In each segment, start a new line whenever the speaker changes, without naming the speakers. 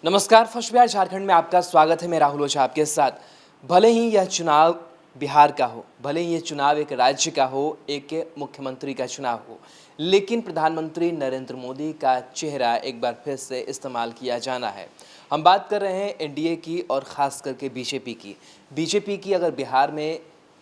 नमस्कार, फर्स्ट बिहार झारखंड में आपका स्वागत है। मैं राहुल ओझा आपके साथ। भले ही यह चुनाव बिहार का हो, भले ही ये चुनाव एक राज्य का हो, एक मुख्यमंत्री का चुनाव हो, लेकिन प्रधानमंत्री नरेंद्र मोदी का चेहरा एक बार फिर से इस्तेमाल किया जाना है। हम बात कर रहे हैं एनडीए की और ख़ास करके बीजेपी की। बीजेपी की अगर बिहार में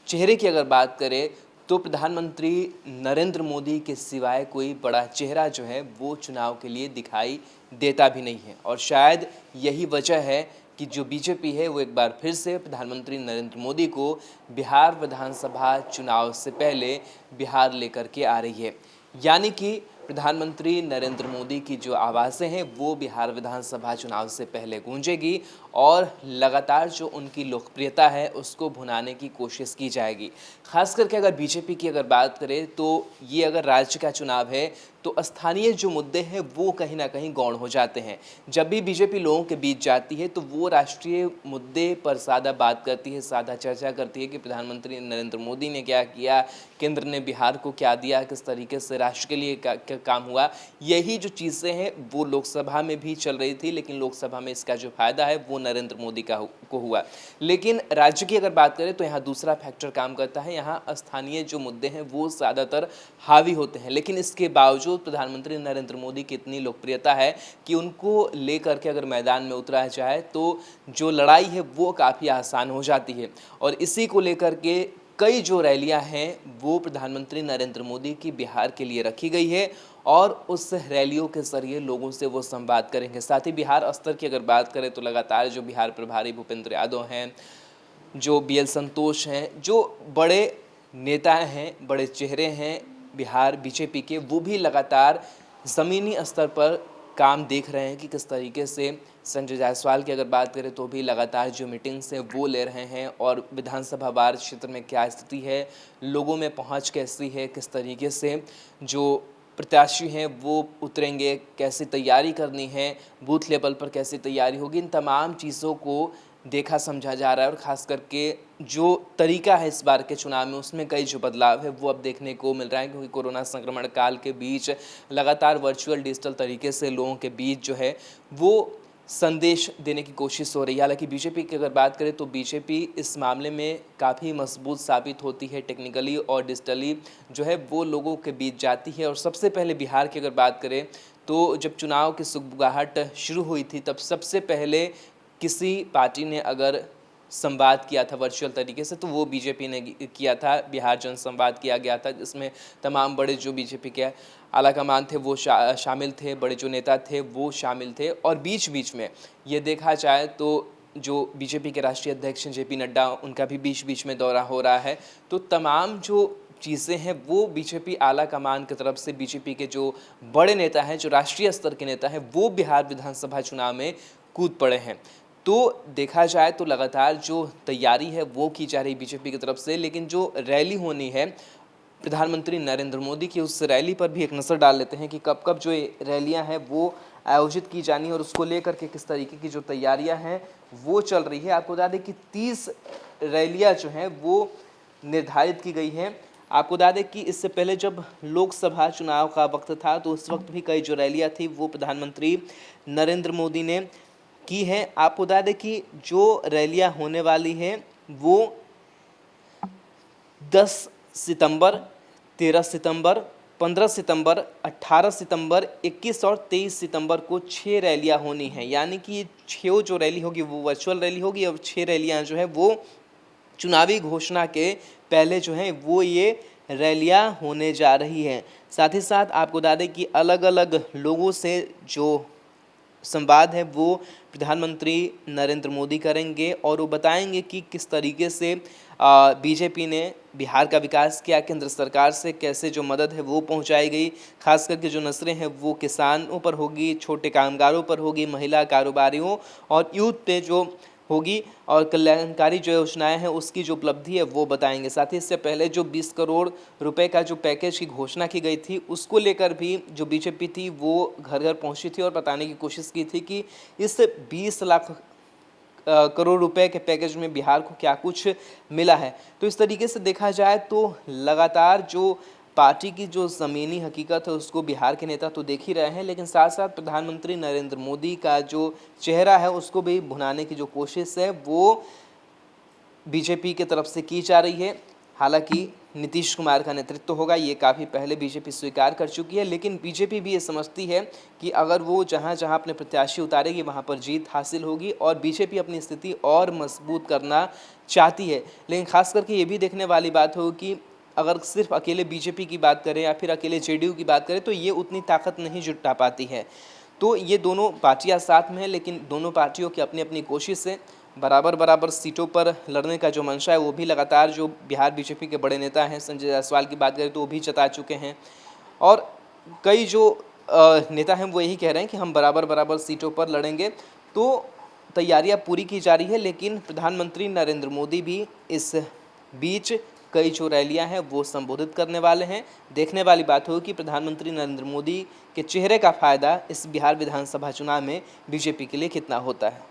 चेहरे की अगर बात करें तो प्रधानमंत्री नरेंद्र मोदी के सिवाय कोई बड़ा चेहरा जो है वो चुनाव के लिए दिखाई देता भी नहीं है। और शायद यही वजह है कि जो बीजेपी है वो एक बार फिर से प्रधानमंत्री नरेंद्र मोदी को बिहार विधानसभा चुनाव से पहले बिहार लेकर के आ रही है। यानी कि प्रधानमंत्री नरेंद्र मोदी की जो आवाज़ें हैं वो बिहार विधानसभा चुनाव से पहले गूंजेगी और लगातार जो उनकी लोकप्रियता है उसको भुनाने की कोशिश की जाएगी। खास करके अगर बीजेपी की अगर बात करें तो ये अगर राज्य का चुनाव है तो स्थानीय जो मुद्दे हैं वो कहीं ना कहीं गौण हो जाते हैं। जब भी बीजेपी लोगों के बीच जाती है तो वो राष्ट्रीय मुद्दे पर ज़्यादा बात करती है, ज़्यादा चर्चा करती है कि प्रधानमंत्री नरेंद्र मोदी ने क्या किया, केंद्र ने बिहार को क्या दिया, किस तरीके से राष्ट्र के लिए क्या काम हुआ। यही जो चीज़ें हैं वो लोकसभा में भी चल रही थी, लेकिन लोकसभा में इसका जो फायदा है वो नरेंद्र मोदी को हुआ। लेकिन राज्य की अगर बात करें तो यहाँ दूसरा फैक्टर काम करता है। यहाँ स्थानीय जो मुद्दे हैं वो ज़्यादातर हावी होते हैं, लेकिन इसके बावजूद प्रधानमंत्री नरेंद्र मोदी की इतनी लोकप्रियता है कि उनको लेकर के अगर मैदान में उतरा जाए तो जो लड़ाई है वो काफ़ी आसान हो जाती है। और इसी को लेकर के कई जो रैलियां हैं वो प्रधानमंत्री नरेंद्र मोदी की बिहार के लिए रखी गई है और उस रैलियों के जरिए लोगों से वो संवाद करेंगे। साथ ही बिहार स्तर की अगर बात करें तो लगातार जो बिहार प्रभारी भूपेंद्र यादव हैं, जो बीएल संतोष हैं, जो बड़े नेता हैं, बड़े चेहरे हैं बिहार बीजेपी के, वो भी लगातार ज़मीनी स्तर पर काम देख रहे हैं कि किस तरीके से संजय जायसवाल की अगर बात करें तो भी लगातार जो मीटिंग्स हैं वो ले रहे हैं और विधानसभा वार क्षेत्र में क्या स्थिति है, लोगों में पहुंच कैसी है, किस तरीके से जो प्रत्याशी हैं वो उतरेंगे, कैसी तैयारी करनी है, बूथ लेवल पर कैसी तैयारी होगी, इन तमाम चीज़ों को देखा समझा जा रहा है। और ख़ास करके जो तरीका है इस बार के चुनाव में उसमें कई जो बदलाव है वो अब देखने को मिल रहा है, क्योंकि कोरोना संक्रमण काल के बीच लगातार वर्चुअल डिजिटल तरीके से लोगों के बीच जो है वो संदेश देने की कोशिश हो रही है। हालांकि बीजेपी की अगर बात करें तो बीजेपी इस मामले में काफ़ी मजबूत साबित होती है, टेक्निकली और डिजिटली जो है वो लोगों के बीच जाती है। और सबसे पहले बिहार की अगर बात करें तो जब चुनाव की सुगबुगाहट शुरू हुई थी तब सबसे पहले किसी पार्टी ने अगर संवाद किया था वर्चुअल तरीके से तो वो बीजेपी ने किया था। बिहार जन संवाद किया गया था जिसमें तमाम बड़े जो बीजेपी के आला कमान थे वो शामिल थे, बड़े जो नेता थे वो शामिल थे। और बीच बीच में ये देखा जाए तो जो बीजेपी के राष्ट्रीय अध्यक्ष जेपी नड्डा, उनका भी बीच बीच में दौरा हो रहा है। तो तमाम जो चीज़ें हैं वो बीजेपी आला कमान की तरफ से, बीजेपी के जो बड़े नेता हैं, जो राष्ट्रीय स्तर के नेता हैं, वो बिहार विधानसभा चुनाव में कूद पड़े हैं। तो देखा जाए तो लगातार जो तैयारी है वो की जा रही बीजेपी की तरफ से, लेकिन जो रैली होनी है प्रधानमंत्री नरेंद्र मोदी की, उस रैली पर भी एक नज़र डाल लेते हैं कि कब कब जो रैलियां हैं वो आयोजित की जानी है और उसको लेकर के किस तरीके की जो तैयारियां हैं वो चल रही है। आपको बता दें कि 30 रैलियां जो हैं वो निर्धारित की गई हैं। आपको बता दें कि इससे पहले जब लोकसभा चुनाव का वक्त था तो उस वक्त भी कई जो रैलियां थी वो प्रधानमंत्री नरेंद्र मोदी ने की है। आपको बता दें कि जो रैलियां होने वाली हैं वो 10 सितंबर, 13 सितंबर, 15 सितंबर, 18 सितंबर, 21 और 23 सितंबर को 6 रैलियां होनी हैं। यानी कि ये 6 जो रैली होगी वो वर्चुअल रैली होगी और 6 रैलियां जो है वो चुनावी घोषणा के पहले जो हैं वो ये रैलियां होने जा रही हैं। साथ ही साथ आपको बता दें कि अलग अलग लोगों से जो संवाद है वो प्रधानमंत्री नरेंद्र मोदी करेंगे और वो बताएंगे कि किस तरीके से बीजेपी ने बिहार का विकास किया, केंद्र सरकार से कैसे जो मदद है वो पहुंचाई गई। खास करके जो नसरें हैं वो किसानों पर होगी, छोटे कामगारों पर होगी, महिला कारोबारियों और यूथ पे जो होगी, और कल्याणकारी जो योजनाएं हैं उसकी जो उपलब्धि है वो बताएंगे। साथ ही इससे पहले जो 20 करोड़ रुपए का जो पैकेज की घोषणा की गई थी उसको लेकर भी जो बीजेपी थी वो घर घर पहुंची थी और बताने की कोशिश की थी कि इस 20 लाख करोड़ रुपए के पैकेज में बिहार को क्या कुछ मिला है। तो इस तरीके से देखा जाए तो लगातार जो पार्टी की जो ज़मीनी हकीकत है उसको बिहार के नेता तो देख ही रहे हैं, लेकिन साथ साथ प्रधानमंत्री नरेंद्र मोदी का जो चेहरा है उसको भी भुनाने की जो कोशिश है वो बीजेपी की तरफ से की जा रही है। हालांकि नीतीश कुमार का नेतृत्व होगा, ये काफ़ी पहले बीजेपी स्वीकार कर चुकी है, लेकिन बीजेपी भी ये समझती है कि अगर वो जहाँ जहाँ अपने प्रत्याशी उतारेगी वहाँ पर जीत हासिल होगी और बीजेपी अपनी स्थिति और मजबूत करना चाहती है। लेकिन खास करके ये भी देखने वाली बात हो कि अगर सिर्फ अकेले बीजेपी की बात करें या फिर अकेले जेडीयू की बात करें तो ये उतनी ताकत नहीं जुटा पाती है। तो ये दोनों पार्टियां साथ में हैं, लेकिन दोनों पार्टियों की अपनी अपनी कोशिश है। बराबर बराबर सीटों पर लड़ने का जो मंशा है वो भी लगातार जो बिहार बीजेपी के बड़े नेता हैं संजय जायसवाल की बात करें तो वो भी जता चुके हैं। और कई जो नेता हैं वो यही कह रहे हैं कि हम बराबर बराबर सीटों पर लड़ेंगे। तो तैयारियां पूरी की जा रही है, लेकिन प्रधानमंत्री नरेंद्र मोदी भी इस बीच कई जो रैलियां हैं वो संबोधित करने वाले हैं। देखने वाली बात होगी कि प्रधानमंत्री नरेंद्र मोदी के चेहरे का फ़ायदा इस बिहार विधानसभा चुनाव में बीजेपी के लिए कितना होता है।